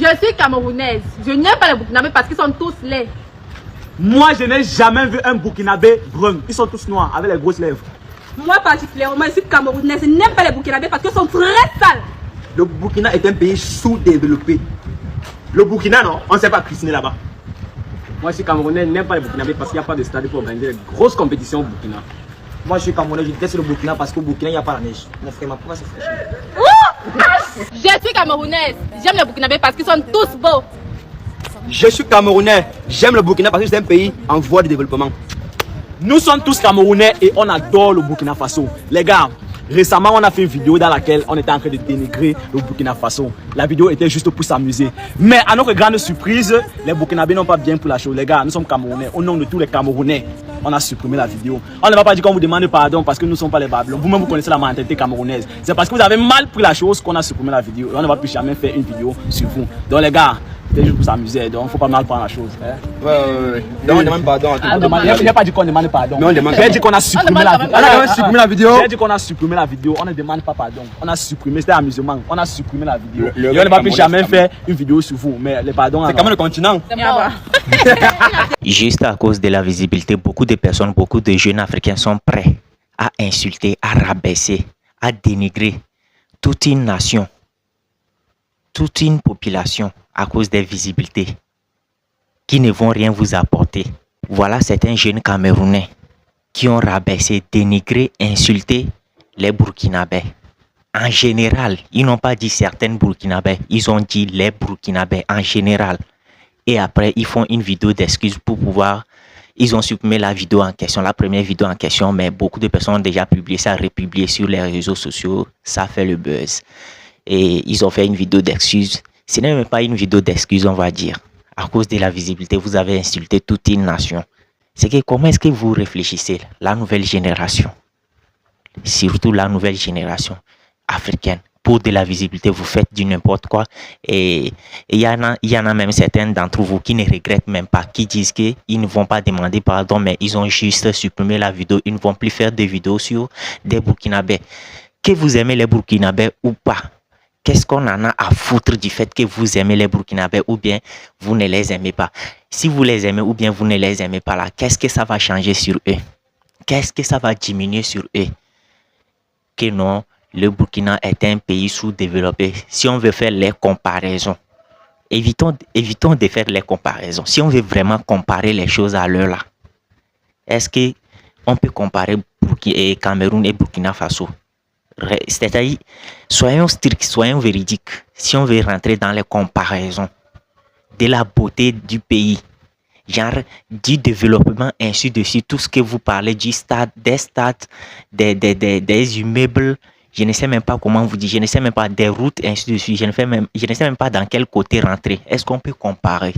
Je suis camerounaise. Je n'aime pas les Burkinabés parce qu'ils sont tous laids. Moi, je n'ai jamais vu un Burkinabé brun. Ils sont tous noirs, avec les grosses lèvres. Moi, particulièrement, je suis camerounaise. Je n'aime pas les Burkinabés parce qu'ils sont très sales. Le Burkina est un pays sous-développé. Le Burkina, non, on ne sait pas cuisiner là-bas. Moi, je suis camerounais, je n'aime pas les Burkinabés parce qu'il n'y a pas de stade pour organiser de grosses compétitions au Burkina. Moi, je suis camerounais, je déteste le Burkina parce qu'au Burkina, il n'y a pas la neige. Mon frère, pourquoi c'est fraîche? Je suis camerounaise. J'aime les Burkinabés parce qu'ils sont tous beaux. Je suis camerounais, j'aime le Burkina parce que c'est un pays en voie de développement. Nous sommes tous camerounais et on adore le Burkina Faso. Les gars, récemment, on a fait une vidéo dans laquelle on était en train de dénigrer le Burkina Faso. La vidéo était juste pour s'amuser. Mais à notre grande surprise, les Burkinabés n'ont pas bien pour la chose. Les gars, nous sommes Camerounais. Au nom de tous les Camerounais, on a supprimé la vidéo. On ne va pas dire qu'on vous demande pardon parce que nous ne sommes pas les Babylons. Vous-même, vous connaissez la mentalité camerounaise. C'est parce que vous avez mal pris la chose qu'on a supprimé la vidéo. Et on ne va plus jamais faire une vidéo sur vous. Donc les gars, c'était juste pour s'amuser. Donc il ne faut pas mal prendre la chose. Hein? Ouais. Donc on demande pardon. Il n'y a pas dit qu'on demande pardon. Mais on demande. J'ai dit qu'on a supprimé la vidéo. On a supprimé la vidéo. J'ai dit qu'on a supprimé la vidéo. On ne demande pas pardon. On a supprimé, c'était amusement. On a supprimé la vidéo. Et on ne va plus jamais faire une vidéo sur vous. Mais les pardons. C'est quand même le continent. Juste à cause de la visibilité, beaucoup de personnes, beaucoup de jeunes Africains sont prêts à insulter, à rabaisser, à dénigrer toute une nation, toute une population à cause des visibilités qui ne vont rien vous apporter. Voilà certains jeunes Camerounais qui ont rabaissé, dénigré, insulté les Burkinabés. En général, ils n'ont pas dit certains Burkinabés, ils ont dit les Burkinabés en général. Et après, ils font une vidéo d'excuses pour pouvoir... Ils ont supprimé la vidéo en question, la première vidéo en question, mais beaucoup de personnes ont déjà publié ça, republié sur les réseaux sociaux. Ça fait le buzz. Et ils ont fait une vidéo d'excuses. Ce n'est même pas une vidéo d'excuses, on va dire. À cause de la visibilité, vous avez insulté toute une nation. C'est que comment est-ce que vous réfléchissez, la nouvelle génération, surtout la nouvelle génération africaine, pour de la visibilité, vous faites du n'importe quoi. Et il y en a même certains d'entre vous qui ne regrettent même pas, qui disent qu'ils ne vont pas demander pardon, mais ils ont juste supprimé la vidéo. Ils ne vont plus faire de vidéos sur des Burkinabés. Que vous aimez les Burkinabés ou pas, qu'est-ce qu'on en a à foutre du fait que vous aimez les Burkinabés ou bien vous ne les aimez pas? Si vous les aimez ou bien vous ne les aimez pas là, qu'est-ce que ça va changer sur eux? Qu'est-ce que ça va diminuer sur eux? Que non, le Burkina est un pays sous-développé. Si on veut faire les comparaisons, évitons de faire les comparaisons. Si on veut vraiment comparer les choses à l'heure là, est-ce qu'on peut comparer Cameroun et Burkina Faso? C'est-à-dire, soyons stricts, soyons véridiques. Si on veut rentrer dans les comparaisons de la beauté du pays, genre du développement, ainsi de suite, tout ce que vous parlez du stade, des immeubles, je ne sais même pas comment vous dire, je ne sais même pas des routes, ainsi de suite, je ne sais même pas dans quel côté rentrer. Est-ce qu'on peut comparer?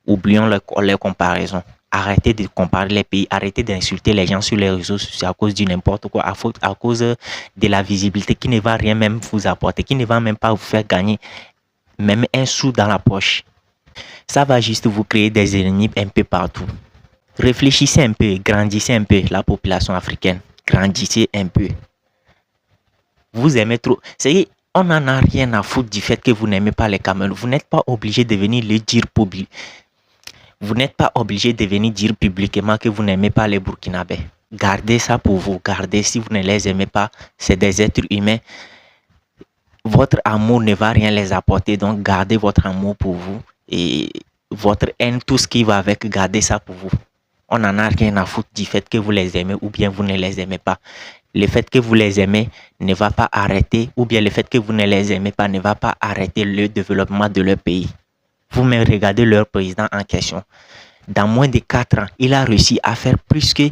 Oublions les comparaisons. Arrêtez de comparer les pays, arrêtez d'insulter les gens sur les réseaux sociaux à cause du n'importe quoi, à cause de la visibilité qui ne va rien même vous apporter, qui ne va même pas vous faire gagner même un sou dans la poche. Ça va juste vous créer des ennemis un peu partout. Réfléchissez un peu, grandissez un peu la population africaine, grandissez un peu. Vous aimez trop. On n'en a rien à foutre du fait que vous n'aimez pas les Camerounais. Vous n'êtes pas obligé de venir le dire public. Vous n'êtes pas obligé de venir dire publiquement que vous n'aimez pas les Burkinabés. Gardez ça pour vous. Gardez, si vous ne les aimez pas, c'est des êtres humains. Votre amour ne va rien les apporter. Donc, gardez votre amour pour vous. Et votre haine, tout ce qui va avec, gardez ça pour vous. On n'en a rien à foutre du fait que vous les aimez ou bien vous ne les aimez pas. Le fait que vous les aimez ne va pas arrêter, ou bien le fait que vous ne les aimez pas ne va pas arrêter le développement de leur pays. Vous-même regardez leur président en question. Dans moins de 4 ans, il a réussi à faire plus que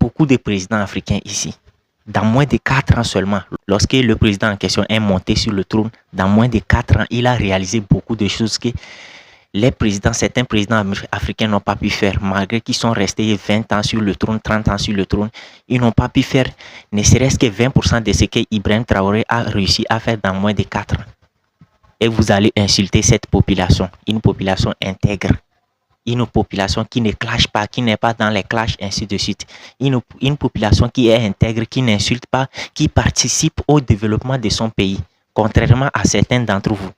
beaucoup de présidents africains ici. Dans moins de 4 ans seulement, lorsque le président en question est monté sur le trône, dans moins de 4 ans, il a réalisé beaucoup de choses que certains présidents africains n'ont pas pu faire, malgré qu'ils sont restés 20 ans sur le trône, 30 ans sur le trône. Ils n'ont pas pu faire ne serait-ce que 20% de ce que Ibrahim Traoré a réussi à faire dans moins de 4 ans. Et vous allez insulter cette population, une population intègre, une population qui ne clash pas, qui n'est pas dans les clashs, ainsi de suite. Une population qui est intègre, qui n'insulte pas, qui participe au développement de son pays, contrairement à certains d'entre vous.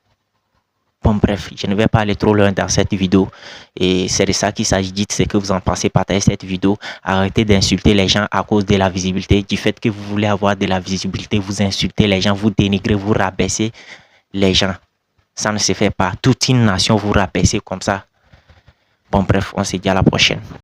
Bon bref, je ne vais pas aller trop loin dans cette vidéo et c'est de ça qu'il s'agit. Dites ce que vous en pensez, partagez cette vidéo. Arrêtez d'insulter les gens à cause de la visibilité. Du fait que vous voulez avoir de la visibilité, vous insultez les gens, vous dénigrez, vous rabaissez les gens. Ça ne se fait pas. Toute une nation vous rabaissez comme ça. Bon bref, on se dit à la prochaine.